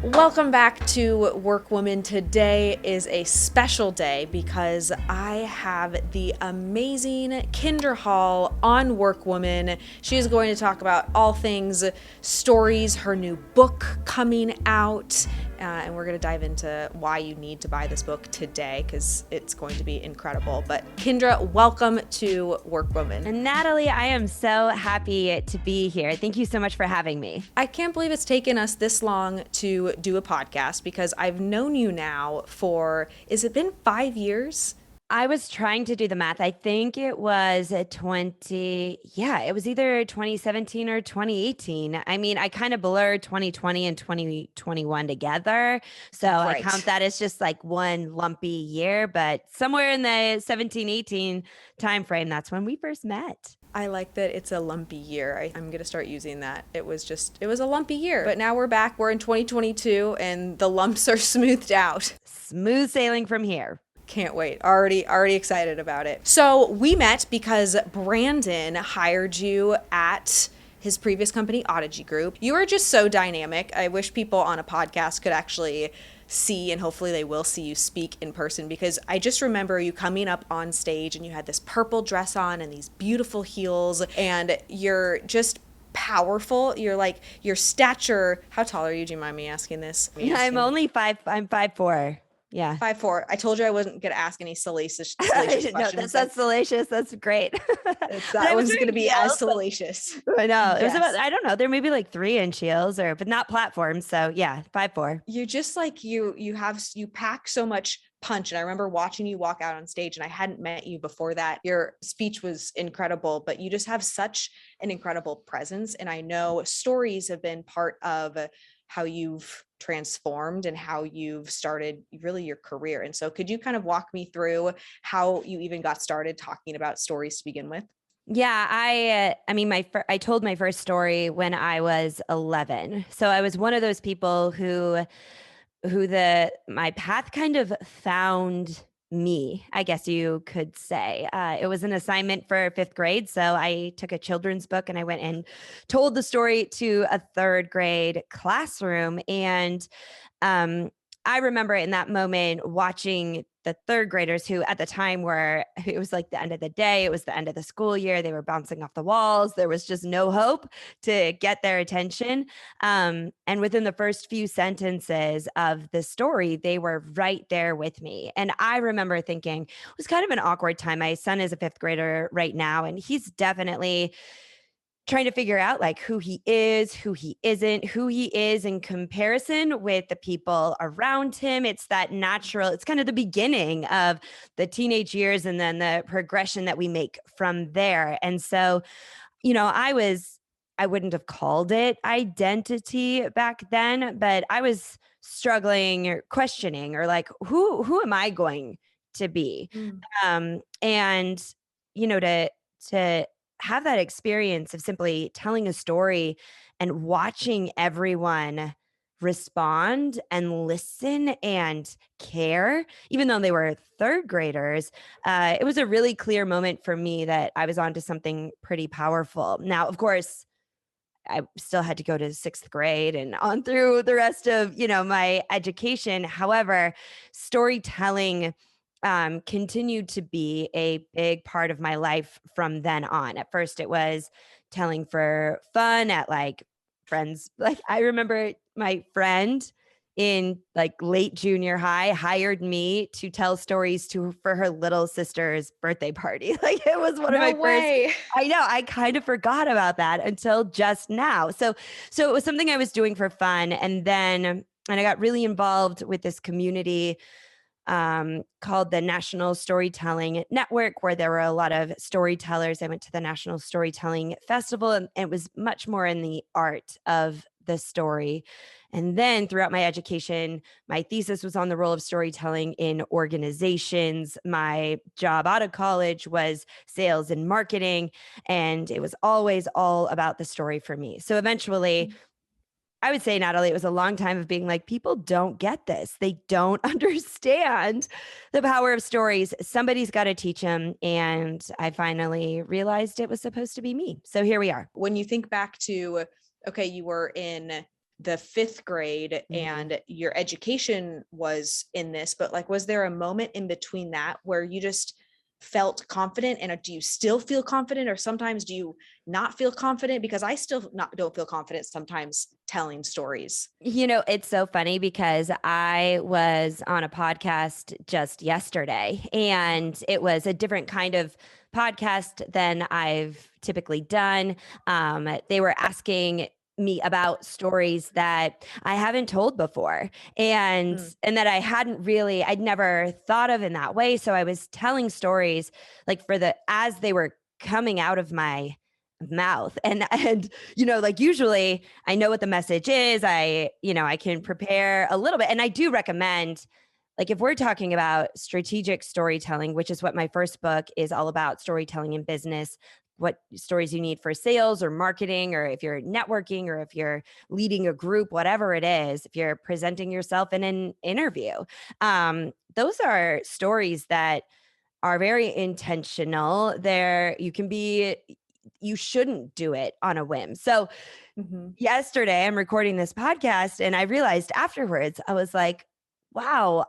Welcome back to WorkWoman. Today is a special day because I have the amazing Kindra Hall on WorkWoman. She is going to talk about all things stories, her new book coming out, and we're going to dive into why you need to buy this book today because it's going to be incredible. But Kindra, welcome to WorkWoman. And Natalie, I am so happy to be here. Thank you so much for having me. I can't believe it's taken us this long to do a podcast because I've known you now for, has it been 5 years? I was trying to do the math. I think it was it was either 2017 or 2018. I mean, I kind of blurred 2020 and 2021 together. So I Right. count that as just like one lumpy year, but somewhere in the 17, 18 timeframe, that's when we first met. I like that it's a lumpy year. I'm going to start using that. It was a lumpy year. But now we're back. We're in 2022 and the lumps are smoothed out. Smooth sailing from here. Can't wait. Already excited about it. So we met because Brandon hired you at his previous company, Audigy Group. You are just so dynamic. I wish people on a podcast could actually see, and hopefully they will see you speak in person, because I just remember you coming up on stage and you had this purple dress on and these beautiful heels, and you're just powerful. You're like, your stature, how tall are you? Do you mind me asking this? I'm 5'4". Yeah. 5'4". I told you I wasn't going to ask any salacious No, questions. that's not salacious. That's great. That one's going to be as salacious. I know. It was Yes. about, I don't know, there may be like 3-inch heels but not platforms. So yeah, 5'4". You're just like, you pack so much punch. And I remember watching you walk out on stage, and I hadn't met you before that. Your speech was incredible, but you just have such an incredible presence. And I know stories have been part of how you've transformed and how you've started really your career. And so could you kind of walk me through how you even got started talking about stories to begin with? Yeah, I mean, I told my first story when I was 11. So I was one of those people who my path kind of found me, I guess you could say. It was an assignment for 5th grade. So I took a children's book and I went and told the story to a 3rd grade classroom. And um, I remember in that moment watching the 3rd graders, who at the time it was like the end of the day, it was the end of the school year, they were bouncing off the walls, there was just no hope to get their attention. And within the first few sentences of the story, they were right there with me. And I remember thinking, it was kind of an awkward time. My son is a 5th grader right now, and he's definitely trying to figure out like who he is, who he isn't, who he is in comparison with the people around him. It's that natural, it's kind of the beginning of the teenage years and then the progression that we make from there. And so, I wouldn't have called it identity back then, but I was struggling or questioning or like, who am I going to be? Mm. And to have that experience of simply telling a story and watching everyone respond and listen and care, even though they were 3rd graders, it was a really clear moment for me that I was onto something pretty powerful. Now, of course, I still had to go to 6th grade and on through the rest of, my education. However, storytelling continued to be a big part of my life from then on. At first, it was telling for fun at like friends. Like I remember my friend in like late junior high hired me to tell stories for her little sister's birthday party. Like it was one of my way. I know, I kind of forgot about that until just now. So it was something I was doing for fun, and I got really involved with this community called the National Storytelling Network, where there were a lot of storytellers. I went to the National Storytelling Festival, and it was much more in the art of the story. And then throughout my education, my thesis was on the role of storytelling in organizations. My job out of college was sales and marketing, and it was always all about the story for me. So eventually, I would say, Natalie, it was a long time of being like, people don't get this. They don't understand the power of stories. Somebody's got to teach them. And I finally realized it was supposed to be me. So here we are. When you think back to, okay, you were in the fifth grade and your education was in this, but like, was there a moment in between that where you just felt confident? And do you still feel confident, or sometimes do you not feel confident? Because I still don't feel confident sometimes telling stories. It's so funny because I was on a podcast just yesterday, and it was a different kind of podcast than I've typically done. They were asking me about stories that I haven't told before, and Mm. and that I'd never thought of in that way. So I was telling stories like as they were coming out of my mouth, and like usually I know what the message is. I can prepare a little bit, and I do recommend, like, if we're talking about strategic storytelling, which is what my first book is all about, storytelling in business, what stories you need for sales or marketing, or if you're networking, or if you're leading a group, whatever it is, if you're presenting yourself in an interview, those are stories that are very intentional. You shouldn't do it on a whim. So Mm-hmm. yesterday I'm recording this podcast, and I realized afterwards, I was like, wow,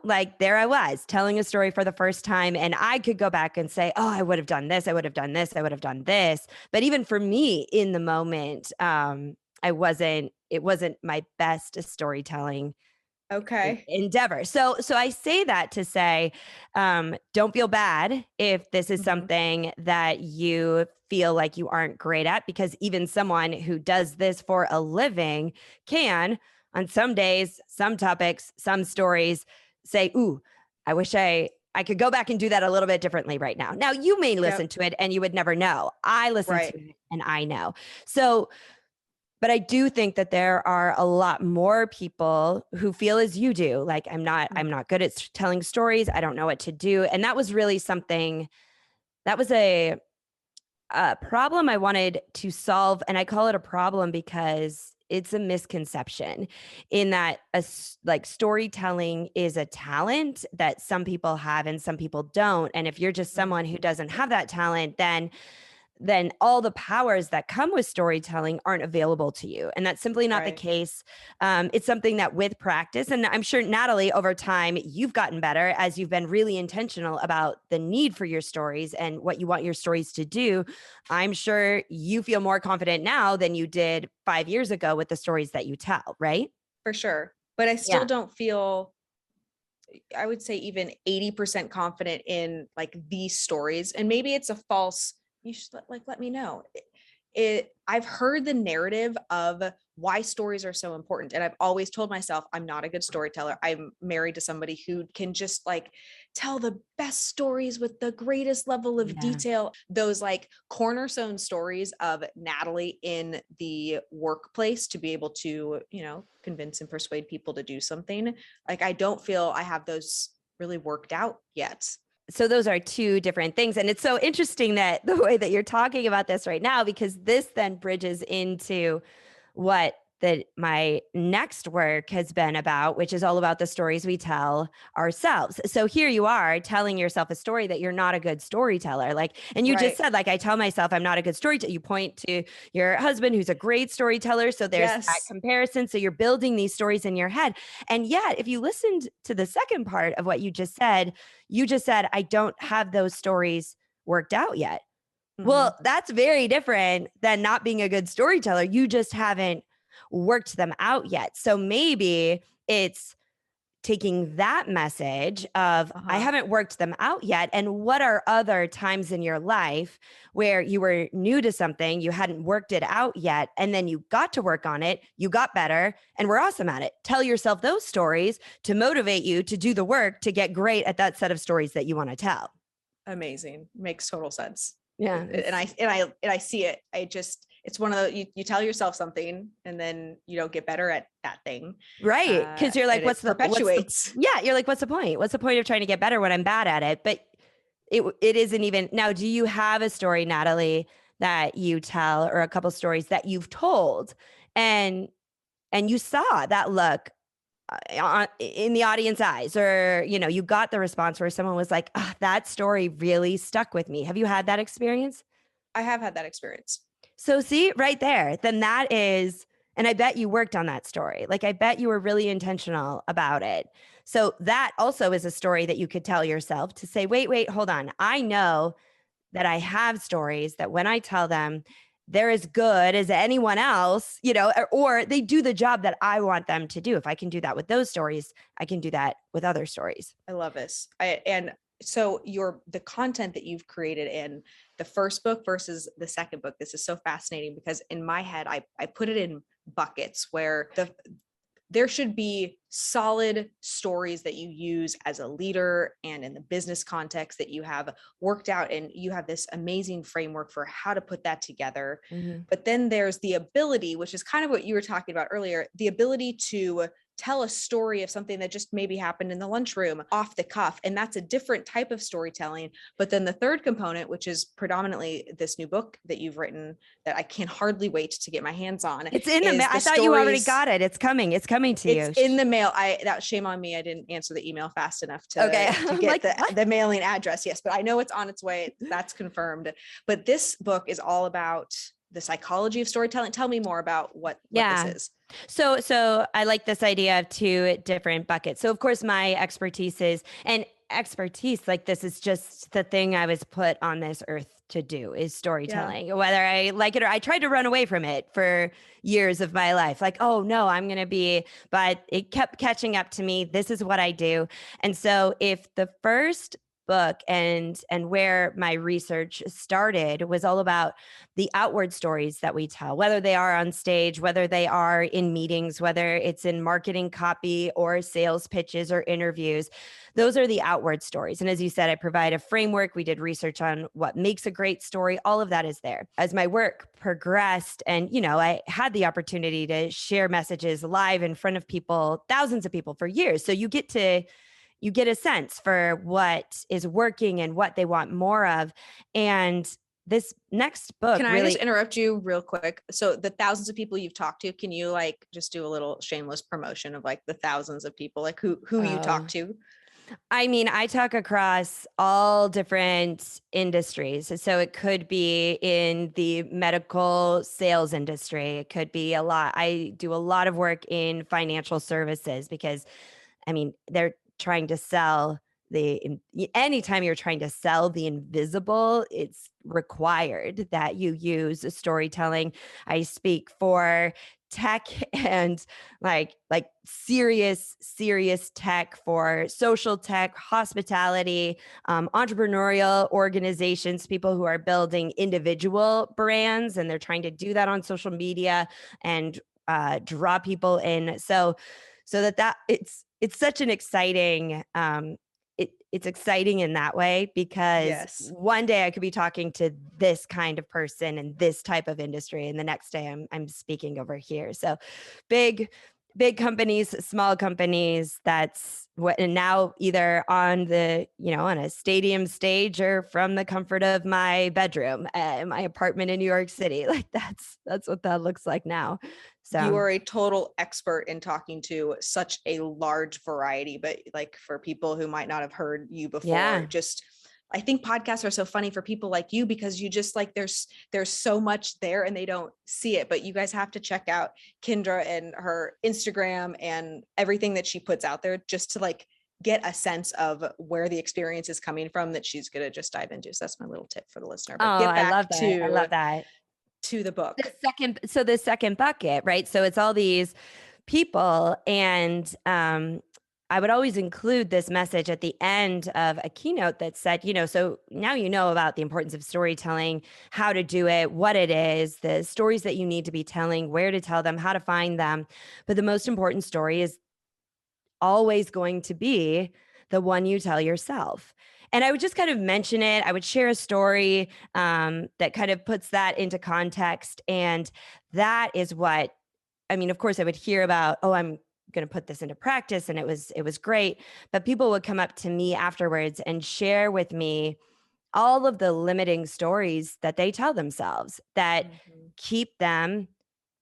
like, there I was telling a story for the first time, and I could go back and say, oh, I would have done this. I would have done this. I would have done this. But even for me in the moment, it wasn't my best storytelling Okay. endeavor. So I say that to say, don't feel bad if this is Mm-hmm. something that you feel like you aren't great at, because even someone who does this for a living can, on some days, some topics, some stories, say, ooh, I wish I could go back and do that a little bit differently right now. Now, you may listen Yep. to it and you would never know. I listen to Right. it and I know. So, but I do think that there are a lot more people who feel as you do. Like, I'm not good at telling stories. I don't know what to do. And that was really something that was a problem I wanted to solve. And I call it a problem because it's a misconception, in that like, storytelling is a talent that some people have and some people don't. And if you're just Mm. someone who doesn't have that talent, then all the powers that come with storytelling aren't available to you. And that's simply not the Right. case. It's something that, with practice, and I'm sure, Natalie, over time, you've gotten better as you've been really intentional about the need for your stories and what you want your stories to do. I'm sure you feel more confident now than you did 5 years ago with the stories that you tell, right? For sure. But I still Yeah. don't feel, I would say, even 80% confident in like these stories. And maybe it's a false, you should let me know. I've heard the narrative of why stories are so important. And I've always told myself I'm not a good storyteller. I'm married to somebody who can just like tell the best stories with the greatest level of Yeah. detail. Those like cornerstone stories of Natalie in the workplace to be able to, convince and persuade people to do something. Like, I don't feel I have those really worked out yet. So those are two different things. And it's so interesting that the way that you're talking about this right now, because this then bridges into what my next work has been about, which is all about the stories we tell ourselves. So here you are telling yourself a story that you're not a good storyteller. Like, and you just Right. said, like, I tell myself I'm not a good storyteller. You point to your husband, who's a great storyteller. So there's that Yes. comparison. So you're building these stories in your head. And yet, if you listened to the second part of what you just said, I don't have those stories worked out yet. Mm-hmm. Well, that's very different than not being a good storyteller. You just haven't worked them out yet. So maybe it's taking that message of, I Uh-huh. haven't worked them out yet. And what are other times in your life where you were new to something, you hadn't worked it out yet, and then you got to work on it, you got better, and were awesome at it. Tell yourself those stories to motivate you to do the work to get great at that set of stories that you want to tell. Amazing. Makes total sense. Yeah. And I see it. It's one of the, you tell yourself something and then you don't get better at that thing. Right. Because you're like, And it perpetuates. yeah, you're like, what's the point? What's the point of trying to get better when I'm bad at it? But it isn't even. Now, do you have a story, Natalie, that you tell, or a couple stories that you've told, and you saw that look in the audience eyes, or, you got the response where someone was like, that story really stuck with me? Have you had that experience? I have had that experience. So see, right there, then that is, and I bet you worked on that story. Like, I bet you were really intentional about it. So that also is a story that you could tell yourself to say, wait, hold on. I know that I have stories that when I tell them, they're as good as anyone else, or they do the job that I want them to do. If I can do that with those stories, I can do that with other stories. I love this. And so the content that you've created in the first book versus the second book, this is so fascinating because in my head, I put it in buckets where there should be solid stories that you use as a leader and in the business context that you have worked out, and you have this amazing framework for how to put that together. Mm-hmm. But then there's the ability, which is kind of what you were talking about earlier, the ability to tell a story of something that just maybe happened in the lunchroom off the cuff. And that's a different type of storytelling. But then the third component, which is predominantly this new book that you've written that I can hardly wait to get my hands on. It's in the mail. I thought you already got it. It's coming. It's coming to you. It's in the mail. That shame on me. I didn't answer the email fast enough to get like, the mailing address. Yes, but I know it's on its way. That's confirmed. But this book is all about the psychology of storytelling. Tell me more about what this is. So I like this idea of two different buckets. So of course my expertise like this is just the thing I was put on this earth to do is storytelling, whether I like it or I tried to run away from it for years of my life. Like, oh no, but it kept catching up to me. This is what I do. And so if the first book and where my research started was all about the outward stories that we tell, whether they are on stage, whether they are in meetings, whether it's in marketing copy or sales pitches or interviews. Those are the outward stories. And as you said, I provide a framework. We did research on what makes a great story. All of that is there. As my work progressed and, I had the opportunity to share messages live in front of people, thousands of people for years. So you get a sense for what is working and what they want more of. And this next book. Can I just interrupt you real quick? So the thousands of people you've talked to, can you just do a little shameless promotion of the thousands of people, who you talk to? I mean, I talk across all different industries. So it could be in the medical sales industry. It could be a lot. I do a lot of work in financial services because, they're trying to sell anytime you're trying to sell the invisible, it's required that you use storytelling. I speak for tech and like serious tech, for social tech, hospitality, entrepreneurial organizations, people who are building individual brands and they're trying to do that on social media and draw people in. So that it's such an exciting it's exciting in that way because one day I could be talking to this kind of person in this type of industry, and the next day I'm speaking over here. So big companies, small companies, that's what, and now either on the, on a stadium stage or from the comfort of my bedroom, my apartment in New York City. Like that's what that looks like now. So you are a total expert in talking to such a large variety, but for people who might not have heard you before, I think podcasts are so funny for people like you because you just there's so much there and they don't see it, but you guys have to check out Kindra and her Instagram and everything that she puts out there just to get a sense of where the experience is coming from that she's going to just dive into. So that's my little tip for the listener. But get back I love that. To the book. The second bucket, right? So it's all these people, and I would always include this message at the end of a keynote that said, so now you know about the importance of storytelling, how to do it, what it is, the stories that you need to be telling, where to tell them, how to find them. But the most important story is always going to be the one you tell yourself. And I would just kind of mention it. I would share a story that kind of puts that into context. And that is what, of course, I would hear about, oh, I'm going to put this into practice. And it was great. But people would come up to me afterwards and share with me all of the limiting stories that they tell themselves that keep them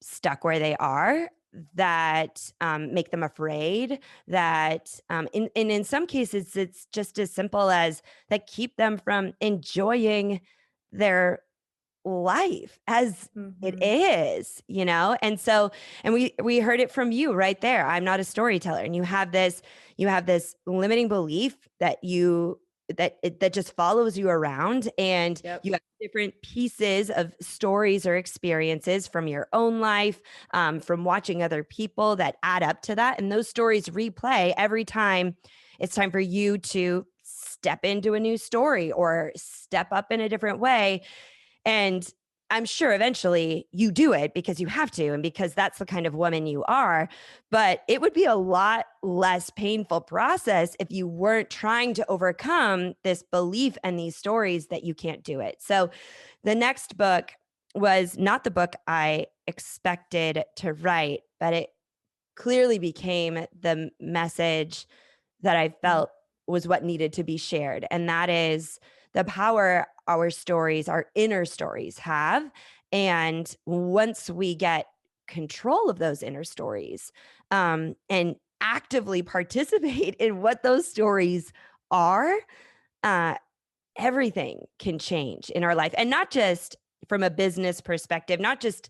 stuck where they are, that make them afraid, that in some cases it's just as simple as that keep them from enjoying their life as it Mhm. is, And so, and we heard it from you right there. I'm not a storyteller. And you have this limiting belief that just follows you around, and Yep. you have different pieces of stories or experiences from your own life, from watching other people that add up to that. And those stories replay every time it's time for you to step into a new story or step up in a different way. And I'm sure eventually you do it because you have to and because that's the kind of woman you are. But it would be a lot less painful process if you weren't trying to overcome this belief and these stories that you can't do it. So the next book was not the book I expected to write, but it clearly became the message that I Mm. felt was what needed to be shared. And that is the power our stories, our inner stories have. And once we get control of those inner stories, and actively participate in what those stories are, uh, everything can change in our life. And not just from a business perspective, not just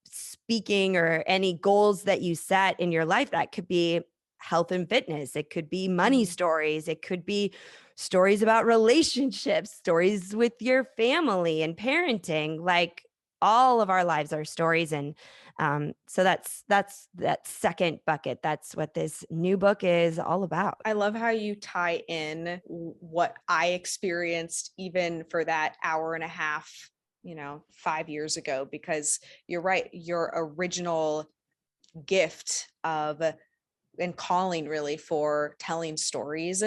speaking or any goals that you set in your life. That could be health and fitness. It could be money Mhm. stories. It could be stories about relationships, stories with your family and parenting. Like all of our lives are stories. And so that's that second bucket. That's what this new book is all about. I love how you tie in what I experienced even for that hour and a half, 5 years ago, because you're right. Your original gift of and calling really for telling stories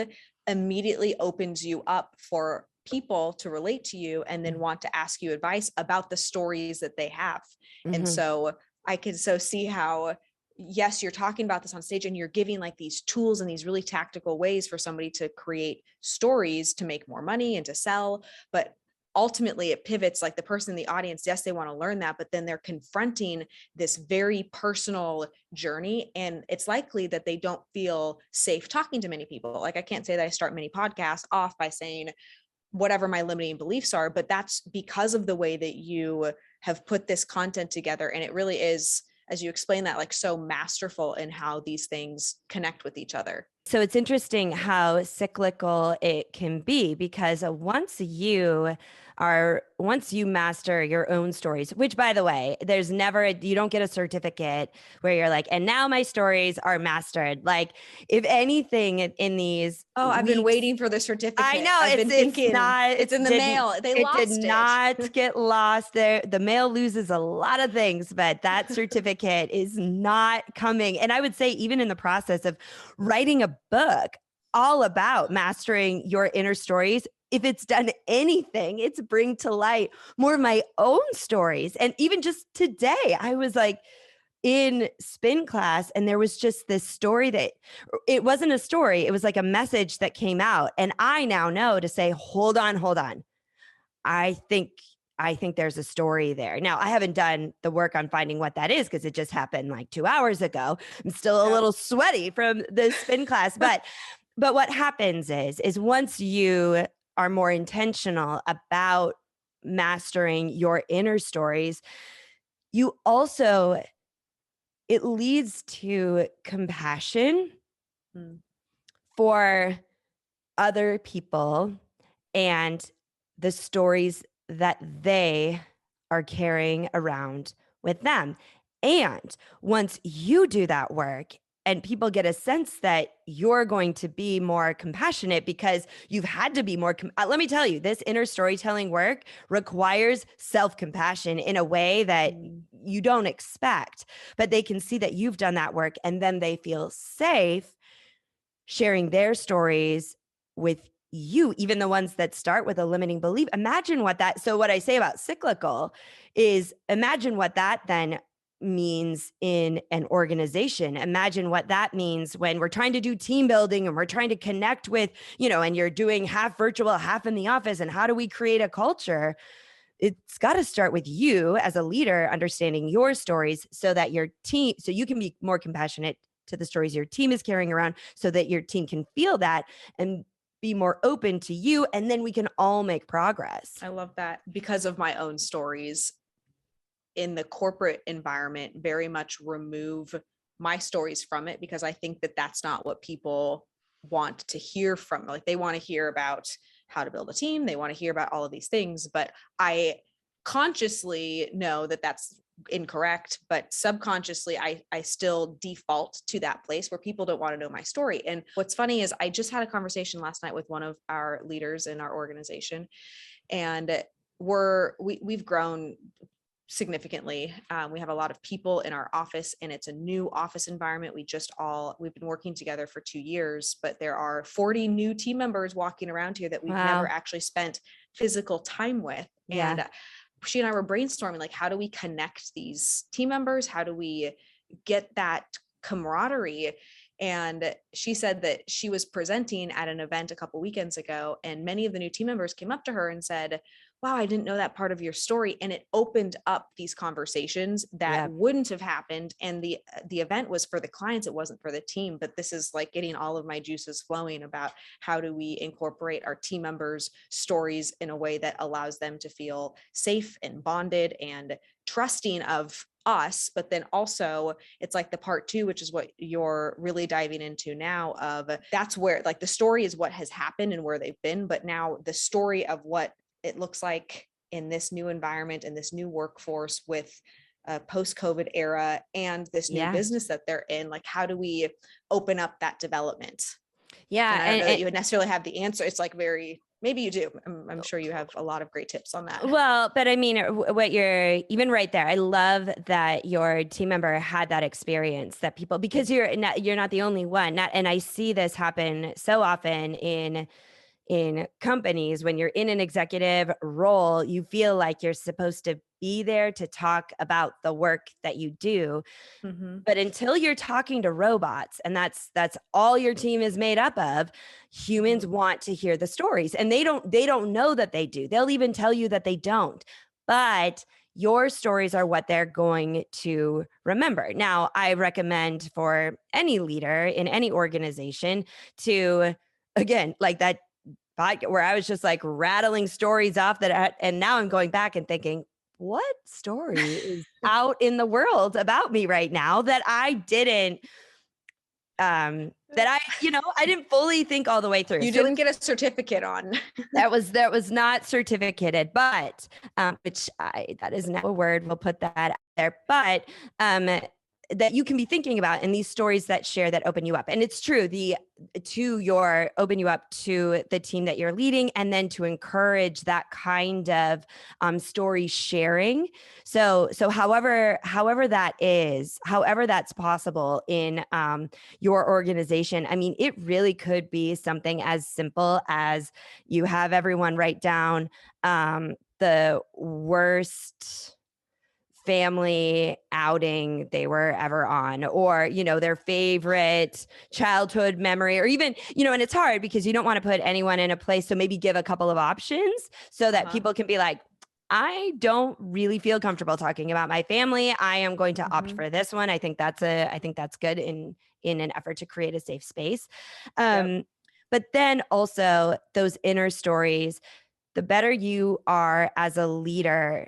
immediately opens you up for people to relate to you and then want to ask you advice about the stories that they have. And Mhm. so I can so see how, yes, you're talking about this on stage and you're giving like these tools and these really tactical ways for somebody to create stories to make more money and to sell. But ultimately it pivots, like the person in the audience, yes, they want to learn that, but then they're confronting this very personal journey. And it's likely that they don't feel safe talking to many people. Like I can't say that I start many podcasts off by saying whatever my limiting beliefs are, but that's because of the way that you have put this content together. And it really is, as you explain that, like so masterful in how these things connect with each other. So it's interesting how cyclical it can be, because once you master your own stories, which by the way, you don't get a certificate where you're like, and now my stories are mastered. Like if anything in these Oh, I've been weeks, waiting for the I certificate. know I've been thinking it's in the mail. They it did lost it. not get lost. The mail loses a lot of things, but that certificate is not coming. And I would say even in the process of writing a book all about mastering your inner stories, if it's done anything, it's bring to light more of my own stories. And even just today, I was like, in spin class, and there was just this story that it wasn't a story, it was like a message that came out, and I now know to say, hold on, i think I think there's a story there. Now I haven't done the work on finding what that is because it just happened like 2 hours ago. I'm still a Yep. little sweaty from the spin class, but what happens is once you are more intentional about mastering your inner stories, you also it leads to compassion Mm. for other people and the stories that they are carrying around with them. And once you do that work and people get a sense that you're going to be more compassionate because you've had to be more, let me tell you, this inner storytelling work requires self-compassion in a way that Mm. you don't expect, but they can see that you've done that work and then they feel safe sharing their stories with you, even the ones that start with a limiting belief. Imagine what that, so what I say about cyclical is imagine what that then means in an organization. Imagine what that means when we're trying to do team building and we're trying to connect with, and you're doing half virtual, half in the office. And how do we create a culture? It's got to start with you as a leader, understanding your stories so that your team, so you can be more compassionate to the stories your team is carrying around so that your team can feel that and be more open to you, and then we can all make progress. I love that. Because of my own stories in the corporate environment, very much remove my stories from it, because I think that that's not what people want to hear from. Like, they want to hear about how to build a team. They want to hear about all of these things, but I consciously know that that's incorrect, but subconsciously I still default to that place where people don't want to know my story. And what's funny is I just had a conversation last night with one of our leaders in our organization, and we've grown significantly. We have a lot of people in our office, and it's a new office environment. We've been working together for 2 years, but there are 40 new team members walking around here that we've never actually spent physical time with. Yeah. And she and I were brainstorming, like, how do we connect these team members? How do we get that camaraderie? And she said that she was presenting at an event a couple weekends ago, and many of the new team members came up to her and said, wow, I didn't know that part of your story. And it opened up these conversations that wouldn't have happened. And the event was for the clients. It wasn't for the team. But this is like getting all of my juices flowing about how do we incorporate our team members' stories in a way that allows them to feel safe and bonded and trusting of us. But then also it's like the part 2, which is what you're really diving into now, of that's where, like, the story is what has happened and where they've been, but now the story of what it looks like in this new environment and this new workforce with a post-COVID era and this new business that they're in. Like, how do we open up that development? Yeah. And I don't know that you would necessarily have the answer. It's like maybe you do. I'm sure you have a lot of great tips on that. Well, but I mean, what you're even right there. I love that your team member had that experience, that people, because you're not the only one. And I see this happen so often in companies. When you're in an executive role, you feel like you're supposed to be there to talk about the work that you do. Mm-hmm. But until you're talking to robots, and that's all your team is made up of, humans want to hear the stories, and they don't know that they do. They'll even tell you that they don't. But your stories are what they're going to remember. Now, I recommend for any leader in any organization to, again, like that where I was just like rattling stories off and now I'm going back and thinking, what story is out in the world about me right now that I didn't, I didn't fully think all the way through. You didn't get a certificate on. that was not certificated, but, that is not a word. We'll put that out there, but, that you can be thinking about in these stories that open you up. And it's true, open you up to the team that you're leading, and then to encourage that kind of story sharing. So however that's possible in your organization. I mean, it really could be something as simple as you have everyone write down the worst family outing they were ever on, or, their favorite childhood memory, or even, and it's hard because you don't want to put anyone in a place. So maybe give a couple of options so that people can be like, I don't really feel comfortable talking about my family. I am going to opt for this one. I think that's good in an effort to create a safe space. But then also those inner stories, the better you are as a leader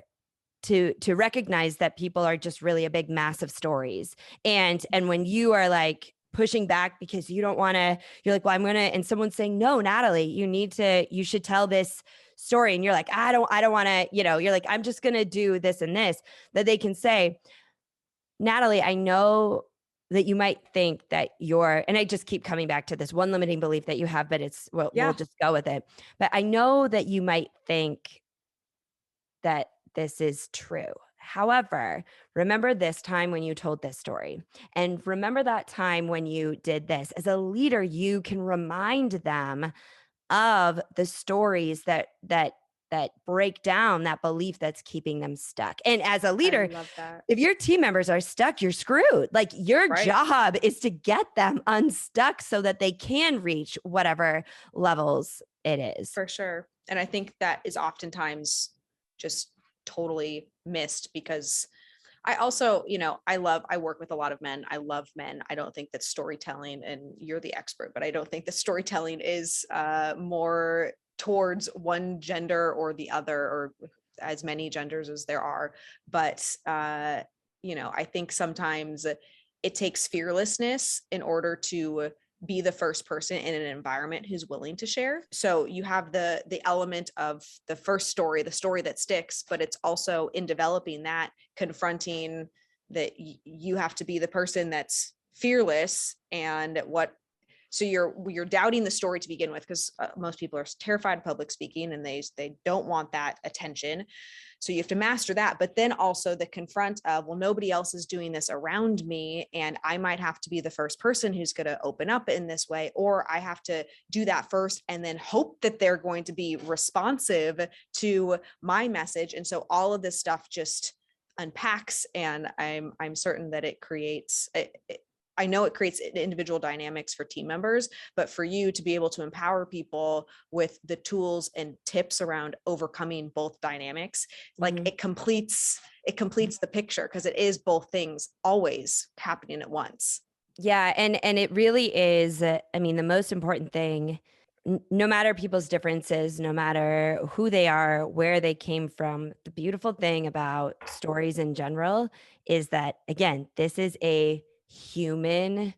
to recognize that people are just really a big mass of stories. And when you are like pushing back because you don't want to, you're like, well, and someone's saying, no, Natalie, you should tell this story. And you're like, I don't want to, you're like, I'm just going to do this and this, that they can say, Natalie, I know that you might think that and I just keep coming back to this one limiting belief that you have, but we'll just go with it. But I know that you might think that this is true. However, remember this time when you told this story, and remember that time when you did this. As a leader, you can remind them of the stories that break down that belief that's keeping them stuck. And as a leader, if your team members are stuck, you're screwed. Like, your job is to get them unstuck so that they can reach whatever levels it is. For sure. And I think that is oftentimes just totally missed, because I also, I work with a lot of men. I love men. I don't think that storytelling, and you're the expert, but I don't think that storytelling is more towards one gender or the other, or as many genders as there are. But, I think sometimes it takes fearlessness in order to be the first person in an environment who's willing to share. So you have the element of the first story, the story that sticks, but it's also in developing that, confronting that you have to be the person that's fearless. And so you're doubting the story to begin with, because most people are terrified of public speaking and they don't want that attention. So you have to master that, but then also the confront of, well, nobody else is doing this around me, and I might have to be the first person who's going to open up in this way, or I have to do that first and then hope that they're going to be responsive to my message. And so all of this stuff just unpacks, and I'm certain that it creates I know it creates individual dynamics for team members, but for you to be able to empower people with the tools and tips around overcoming both dynamics, like it completes the picture, because it is both things always happening at once. Yeah, and it really is, I mean, the most important thing, no matter people's differences, no matter who they are, where they came from, the beautiful thing about stories in general is that, again, this is a human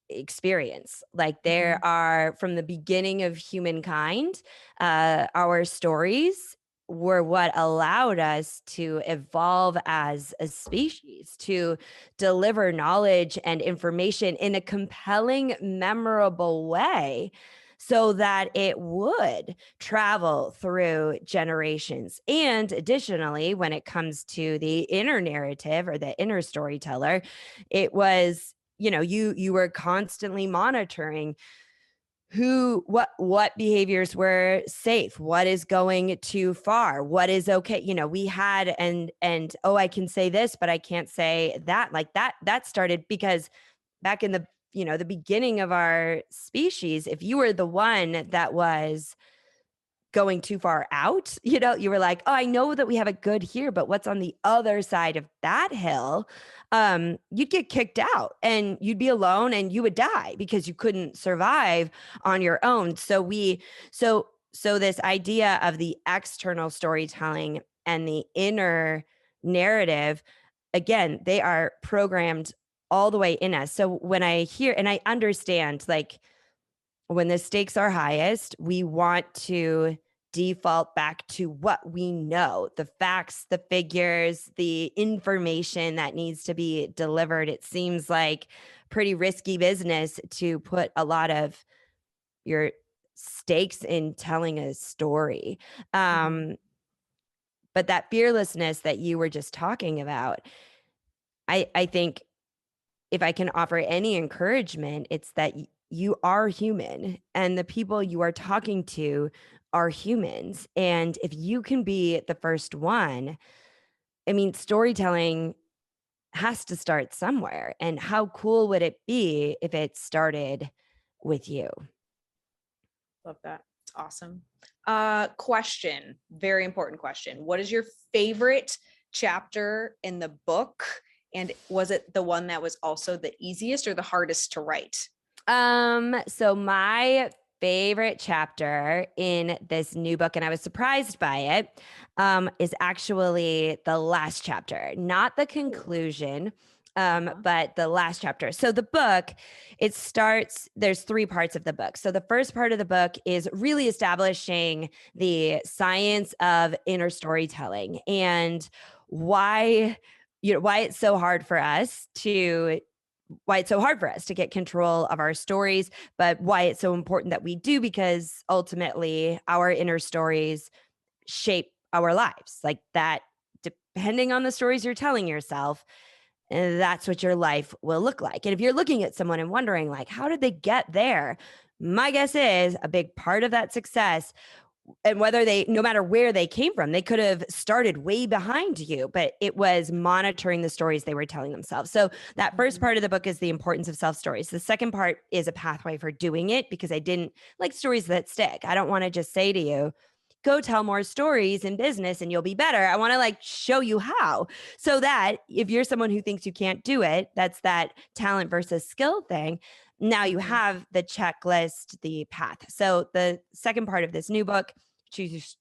experience. Like, there are, from the beginning of humankind, our stories were what allowed us to evolve as a species, to deliver knowledge and information in a compelling, memorable way, so that it would travel through generations. And additionally, when it comes to the inner narrative or the inner storyteller, it was, you were constantly monitoring what behaviors were safe, what is going too far, what is okay. We had, and oh, I can say this, but I can't say that. Like, that started because back in the beginning of our species, if you were the one that was going too far out, you were like, oh, I know that we have it good here, but what's on the other side of that hill? You'd get kicked out and you'd be alone and you would die because you couldn't survive on your own. So this idea of the external storytelling and the inner narrative, again, they are programmed all the way in us. So when I hear and I understand, like, when the stakes are highest, we want to default back to what we know, the facts, the figures, the information that needs to be delivered. It seems like pretty risky business to put a lot of your stakes in telling a story. But that fearlessness that you were just talking about, I think, if I can offer any encouragement, it's that you are human and the people you are talking to are humans. And if you can be the first one, I mean, storytelling has to start somewhere. And how cool would it be if it started with you? Love that. It's awesome. Question, very important question. What is your favorite chapter in the book? And was it the one that was also the easiest or the hardest to write? So my favorite chapter in this new book, and I was surprised by it, is actually the last chapter, not the conclusion, but the last chapter. So the book, there's 3 parts of the book. So the first part of the book is really establishing the science of inner storytelling and why it's so hard for us to get control of our stories, but why it's so important that we do, because ultimately our inner stories shape our lives. Like that, depending on the stories you're telling yourself, that's what your life will look like. And if you're looking at someone and wondering, like, how did they get there? My guess is a big part of that success, and no matter where they came from, they could have started way behind you, but it was monitoring the stories they were telling themselves. So that first part of the book is the importance of self-stories. The second part is a pathway for doing it, because I didn't like stories that stick. I don't want to just say to you, go tell more stories in business and you'll be better. I want to like show you how, so that if you're someone who thinks you can't do it, that's that talent versus skill thing. Now you Mhm. have the checklist, the path. So the second part of this new book, choose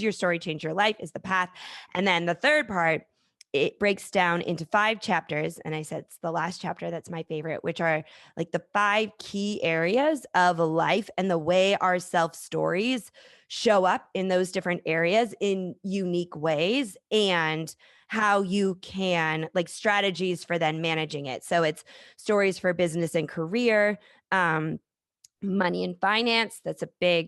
your story, change your life, is the path. And then the third part, it breaks down into 5 chapters. And I said it's the last chapter that's my favorite, which are like the 5 key areas of life and the way our self stories show up in those different areas in unique ways, and how you can, like, strategies for then managing it. So it's stories for business and career, money and finance.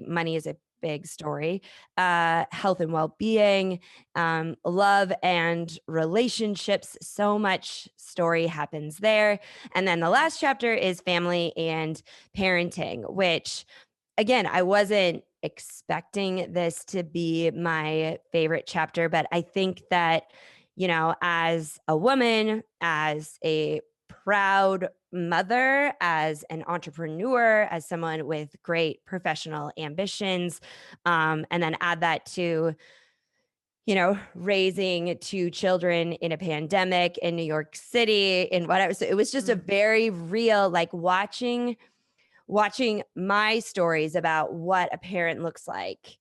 Money is a big story. Health and well-being, love and relationships. So much story happens there. And then the last chapter is family and parenting, which, again, I wasn't expecting this to be my favorite chapter, but I think that, as a woman, as a proud mother, as an entrepreneur, as someone with great professional ambitions, and then add that to, raising 2 children in a pandemic in New York City and whatever. So it was just a Mm. very real, like, watching my stories about what a parent looks like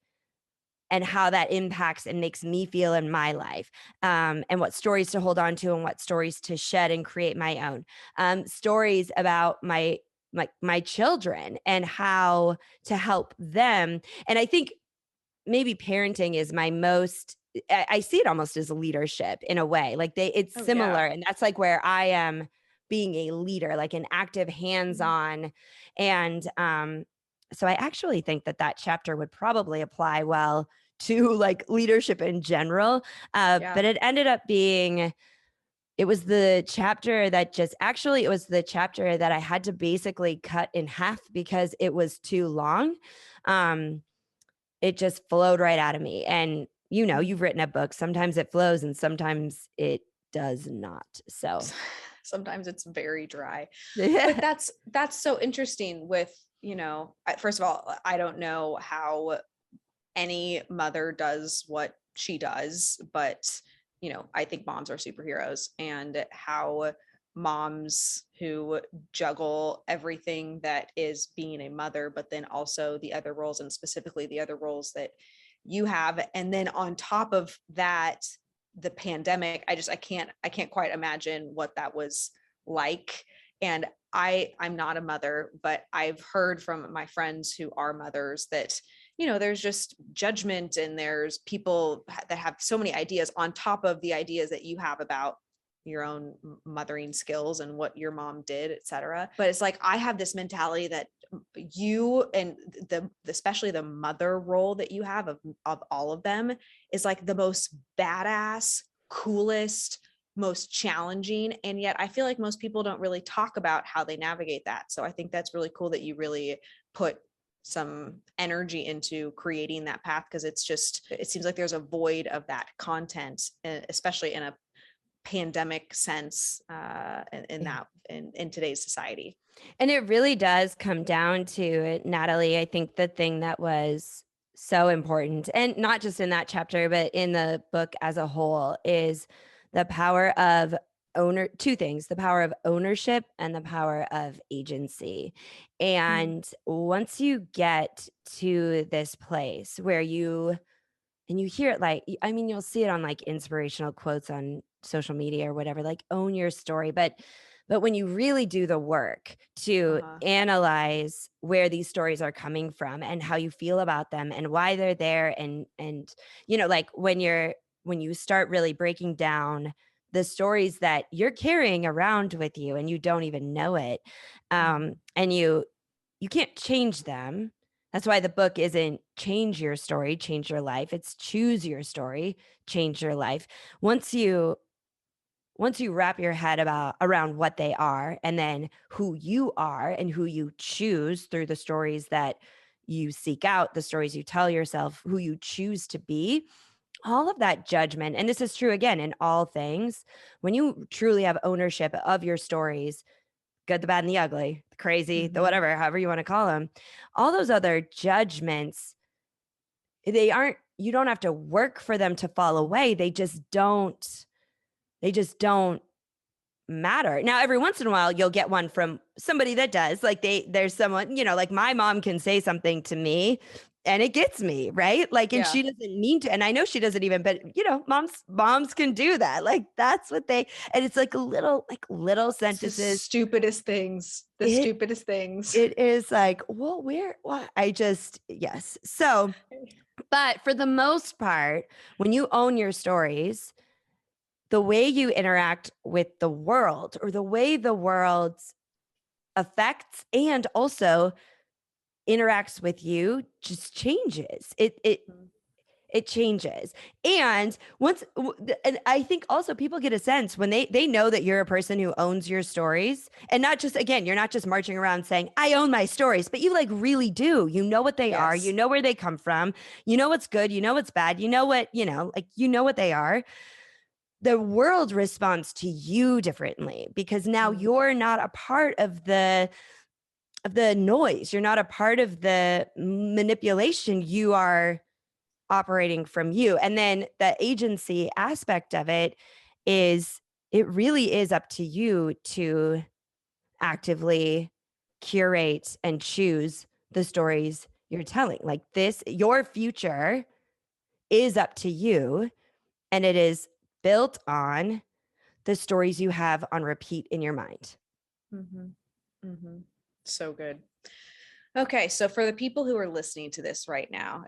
and how that impacts and makes me feel in my life, and what stories to hold on to and what stories to shed and create my own, stories about my children and how to help them. And I think maybe parenting is my most, I see it almost as leadership in a way. Like, it's Oh, yeah. similar, and that's like where I am being a leader, like an active Mhm. hands-on. And so I actually think that that chapter would probably apply well to like leadership in general. Yeah. But it ended up being, it was the chapter that just, actually, it was the chapter that I had to basically cut in half because it was too long. Um, it just flowed right out of me. And Mhm. you've written a book. Sometimes it flows and sometimes it does not. So Sometimes it's very dry. But yeah. that's so interesting with, first of all, I don't know how any mother does what she does, but I think moms are superheroes, and how moms who juggle everything that is being a mother, but then also the other roles, and specifically the other roles that you have. And then on top of that, the pandemic, I can't quite imagine what that was like. And I'm not a mother, but I've heard from my friends who are mothers that there's just judgment, and there's people that have so many ideas on top of the ideas that you have about your own mothering skills and what your mom did, etc. But it's like, I have this mentality that you, and especially the mother role that you have of all of them, is like the most badass, coolest, most challenging. And yet I feel like most people don't really talk about how they navigate that. So I think that's really cool that you really put some energy into creating that path, because it seems like there's a void of that content, especially in a pandemic sense, in today's society. And it really does come down to, Natalie, I think the thing that was so important, and not just in that chapter, but in the book as a whole, is the power of two things: the power of ownership and the power of agency. Mm. And once you get to this place where you hear it, like, I mean, you'll see it on like inspirational quotes on social media or whatever, like, own your story. But when you really do the work to Uh-huh. analyze where these stories are coming from and how you feel about them and why they're there, and like, when you start really breaking down the stories that you're carrying around with you and you don't even know it, Mhm. and you can't change them. That's why the book isn't change your story, change your life. It's choose your story, change your life. Once you wrap your head around what they are, and then who you are and who you choose through the stories that you seek out, the stories you tell yourself, who you choose to be, all of that judgment, and this is true again in all things, when you truly have ownership of your stories, good, the bad, and the ugly, the crazy, the Mhm. whatever, however you want to call them, all those other judgments you don't have to work for them to fall away. They just don't matter. Now, every once in a while, you'll get one from somebody that does. Like there's someone, like my mom can say something to me and it gets me, right? Like, and she doesn't mean to, and I know she doesn't even, but moms can do that. Like that's what and it's like little sentences. The stupidest things. It is like, well, what? Yes. So, but for the most part, when you own your stories, the way you interact with the world, or the way the world affects and also interacts with you, just changes. It changes. And and I think also people get a sense when they know that you're a person who owns your stories, and not just, again, you're not just marching around saying, I own my stories, but you like really do. You know what they are, you know where they come from, you know what's good, you know what's bad, you know what, like, you know what they are. The world responds to you differently because now you're not a part of the noise. You're not a part of the manipulation. You are operating from you. And then the agency aspect of it really is up to you to actively curate and choose the stories you're telling. Like your future is up to you, and it is built on the stories you have on repeat in your mind. So good. Okay, so for the people who are listening to this right now,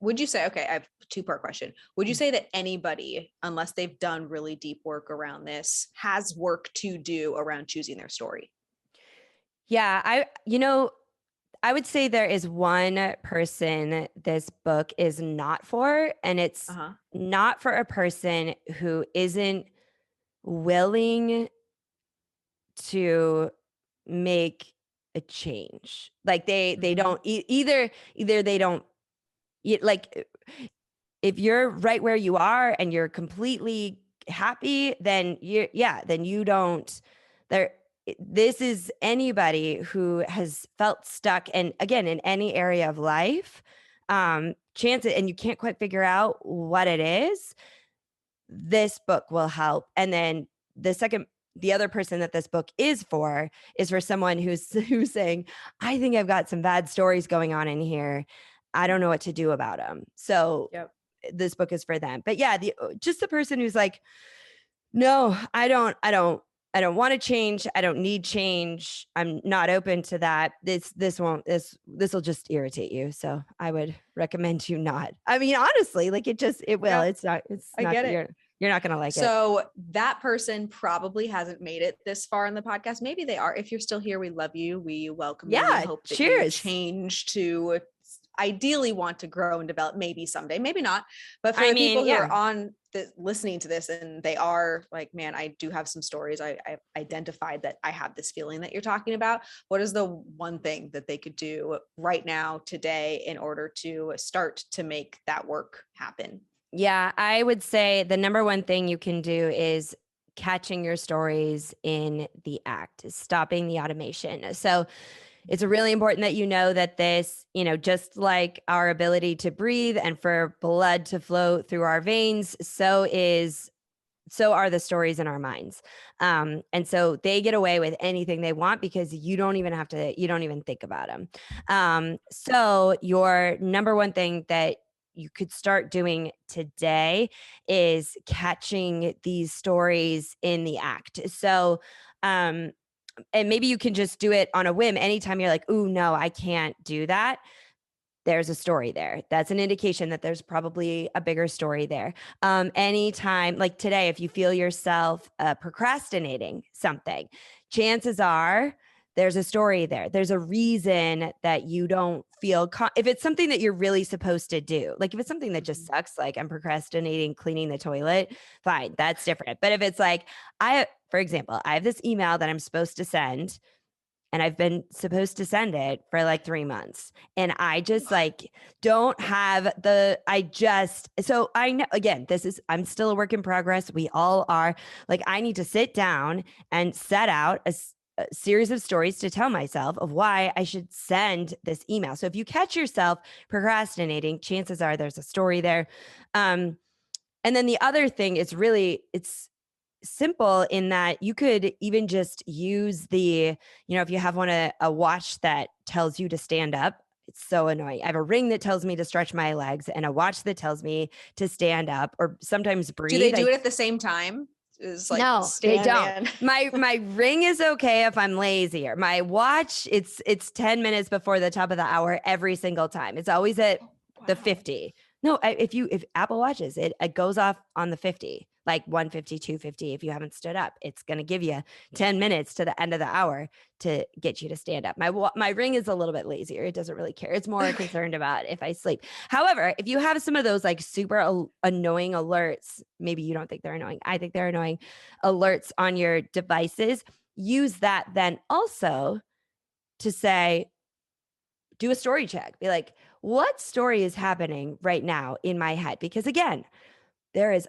would you say, okay, I have a two-part question. Would you say that anybody, unless they've done really deep work around this, has work to do around choosing their story? Yeah, I would say there is one person this book is not for, and it's not for a person who isn't willing to make a change. Like they don't either they don't like, if you're right where you are and you're completely happy, then you don't there. This is anybody who has felt stuck, and again, in any area of life, chance it, and you can't quite figure out what it is. This book will help. And then the other person that this book is for someone who's saying, I think I've got some bad stories going on in here. I don't know what to do about them. So this book is for them. But yeah, just the person who's like, no, I don't want to change. I don't need change. I'm not open to that. This will just irritate you. So I would recommend you not. I mean, honestly, like it will. Yeah. It's not. I get it. You're not going to like it. So that person probably hasn't made it this far in the podcast. Maybe they are. If you're still here, we love you. We welcome you. We hope that you change to ideally want to grow and develop, maybe someday, maybe not. But for the people who are listening to this and they are like, man, I do have some stories. I've identified that I have this feeling that you're talking about. What is the one thing that they could do right now, today, in order to start to make that work happen? Yeah, I would say the number one thing you can do is catching your stories in the act, stopping the automation. So it's really important that you know that this, just like our ability to breathe and for blood to flow through our veins, so are the stories in our minds. And so they get away with anything they want because you don't even think about them. So your number one thing that you could start doing today is catching these stories in the act. So, and maybe you can just do it on a whim. Anytime you're like, ooh, no, I can't do that, there's a story there. That's an indication that there's probably a bigger story there. Anytime, like today, if you feel yourself procrastinating something, chances are there's a story there. There's a reason that you don't feel, if it's something that you're really supposed to do, like if it's something that just sucks, like I'm procrastinating cleaning the toilet, fine, that's different. But if it's like, for example, I have this email that I'm supposed to send, and I've been supposed to send it for like 3 months. And I just like don't have so I know, again, I'm still a work in progress. We all are. Like, I need to sit down and set out a series of stories to tell myself of why I should send this email. So if you catch yourself procrastinating, chances are there's a story there. And then the other thing is really, it's simple in that you could even just use if you have a watch that tells you to stand up. It's so annoying. I have a ring that tells me to stretch my legs and a watch that tells me to stand up or sometimes breathe. Do they do it at the same time? Is like no, they don't. and My ring is okay if I'm lazier. My watch, it's 10 minutes before the top of the hour every single time. It's always at the 50. No, if Apple Watches, it goes off on the 50, like 150, 250. If you haven't stood up, it's going to give you 10 minutes to the end of the hour to get you to stand up. My ring is a little bit lazier. It doesn't really care. It's more concerned about if I sleep. However, if you have some of those like super annoying alerts, maybe you don't think they're annoying. I think they're annoying alerts on your devices. Use that then also to say, do a story check. Be like, what story is happening right now in my head? Because again, it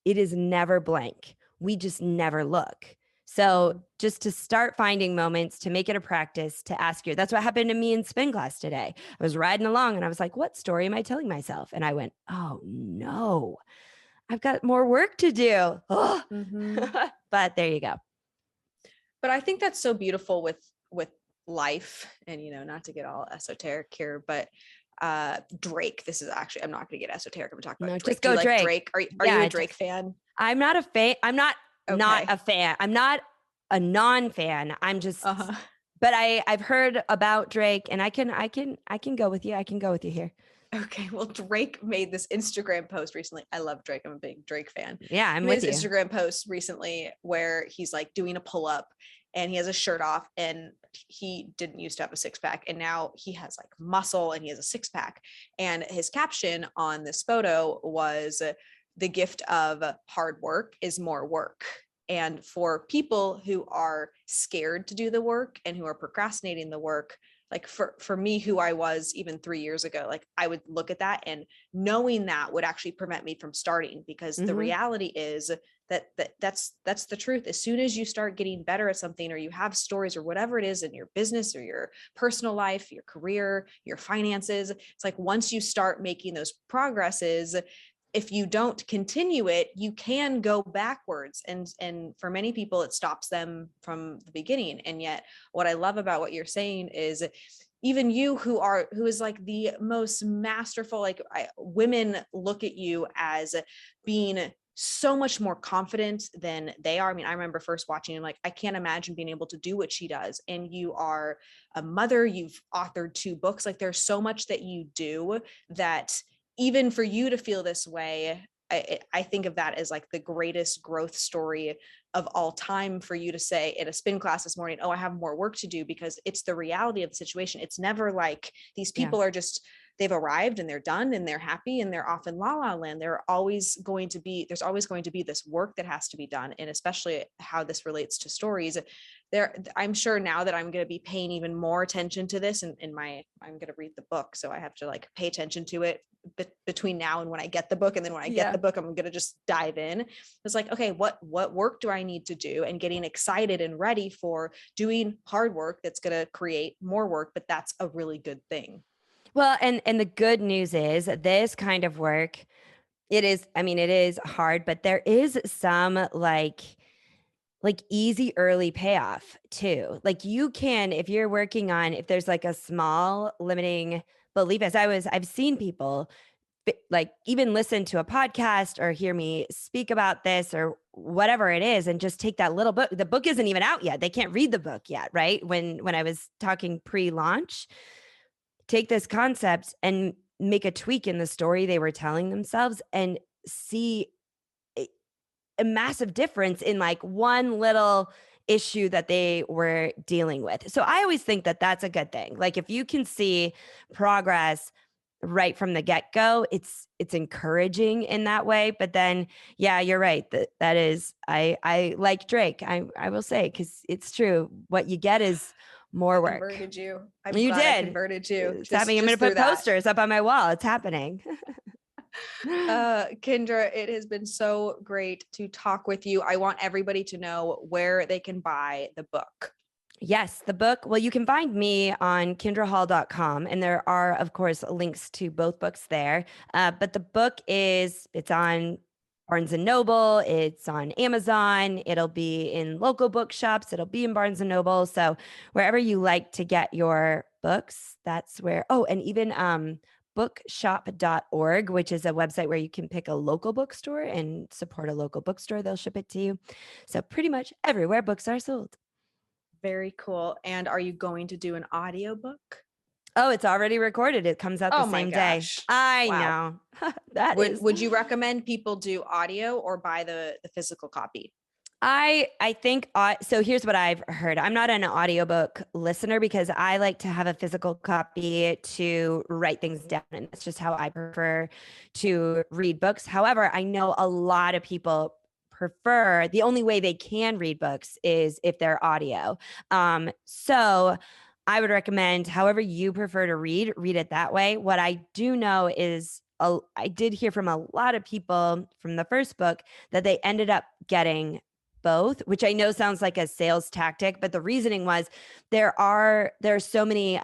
is never blank. We just never look. So just to start finding moments, to make it a practice, to ask that's what happened to me in spin class today. I was riding along and I was like, what story am I telling myself? And I went, oh no, I've got more work to do. But there you go. But I think that's so beautiful with life, and not to get all esoteric here, but Drake. This is actually, I'm not going to get esoteric. I'm talking about Drake. Just go Drake. Drake? Are you a Drake fan? I'm not a fan. I'm not a fan. I'm not a non-fan. I'm just. But I've heard about Drake, and I can go with you. I can go with you here. Okay, well, Drake made this Instagram post recently. I love Drake. I'm a big Drake fan. Yeah, I'm with you. This Instagram post recently where he's like doing a pull-up and he has a shirt off, and he didn't used to have a six-pack, and now he has like muscle and he has a six-pack. And his caption on this photo was, the gift of hard work is more work. And for people who are scared to do the work and who are procrastinating the work, like for me, who I was even 3 years ago, like I would look at that, and knowing that would actually prevent me from starting, because the reality is that's the truth. As soon as you start getting better at something, or you have stories or whatever it is in your business or your personal life, your career, your finances, it's like once you start making those progresses, if you don't continue it, you can go backwards. And for many people, it stops them from the beginning. And yet what I love about what you're saying is, even you who is like the most masterful, like women look at you as being so much more confident than they are. I mean, I remember first watching and like, I can't imagine being able to do what she does. And you are a mother, you've authored 2 books. Like there's so much that you do that even for you to feel this way, I think of that as like the greatest growth story of all time, for you to say in a spin class this morning, oh, I have more work to do, because it's the reality of the situation. It's never like these people are just, they've arrived and they're done and they're happy and they're off in la la land. There's always going to be this work that has to be done. And especially how this relates to stories I'm sure now that I'm going to be paying even more attention to this, and I'm going to read the book. So I have to like pay attention to it between now and when I get the book. And then when I get the book, I'm going to just dive in. It's like, okay, what work do I need to do? And getting excited and ready for doing hard work that's going to create more work, but that's a really good thing. Well, and the good news is this kind of work, it is hard, but there is some like easy early payoff too. Like you can, if you're working on, if there's like a small limiting belief, I've seen people like even listen to a podcast or hear me speak about this or whatever it is, and just take that little book. The book isn't even out yet. They can't read the book yet, right? When I was talking pre-launch, take this concept and make a tweak in the story they were telling themselves and see a massive difference in like one little issue that they were dealing with. So I always think that that's a good thing. Like if you can see progress right from the get-go, it's encouraging in that way. But then, yeah, you're right. That is, I like Drake. I will say, because it's true. What you get is more work. Converted you. You did. I converted you. It's happening. I'm going to put posters up on my wall. It's happening. Kindra, it has been so great to talk with you. I want everybody to know where they can buy the book. Yes, the book. Well, you can find me on kindrahall.com, and there are, of course, links to both books there. But the book it's on Barnes and Noble, it's on Amazon, it'll be in local bookshops, it'll be in Barnes and Noble. So wherever you like to get your books, that's where. Oh, and even bookshop.org, which is a website where you can pick a local bookstore and support a local bookstore. They'll ship it to you. So pretty much everywhere books are sold. Very cool. And are you going to do an audiobook? Oh, it's already recorded. It comes out the Oh my same day. gosh. I Wow. know. That is. Would you recommend people do audio or buy the physical copy? I think so. Here's what I've heard. I'm not an audiobook listener because I like to have a physical copy to write things down, and that's just how I prefer to read books. However, I know a lot of people prefer the only way they can read books is if they're audio. So I would recommend however you prefer to read it that way. What I do know is I did hear from a lot of people from the first book that they ended up getting both, which I know sounds like a sales tactic, but the reasoning was there are so many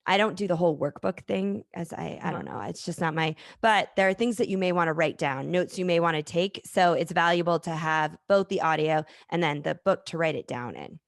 I don't do the whole workbook thing as I don't know, it's just not but there are things that you may want to write down, notes you may want to take, so it's valuable to have both the audio and then the book to write it down in.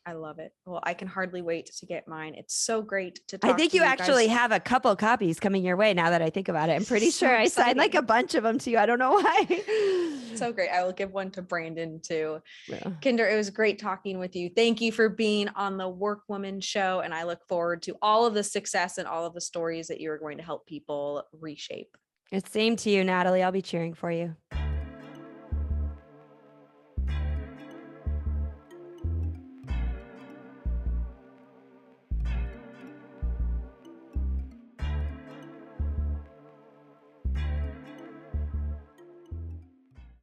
I love it. Well, I can hardly wait to get mine. It's so great to I talk think to you you actually guys. have a couple copies coming your way now that I think about it. I'm pretty So sure I signed like a exciting. bunch of them to you. I don't know why. So great. I will give one to Brandon too. Yeah. Kinder, it was great talking with you. Thank you for being on the WorkWoman show. And I look forward to all of the success and all of the stories that you are going to help people reshape. It's same to you, Natalie. I'll be cheering for you.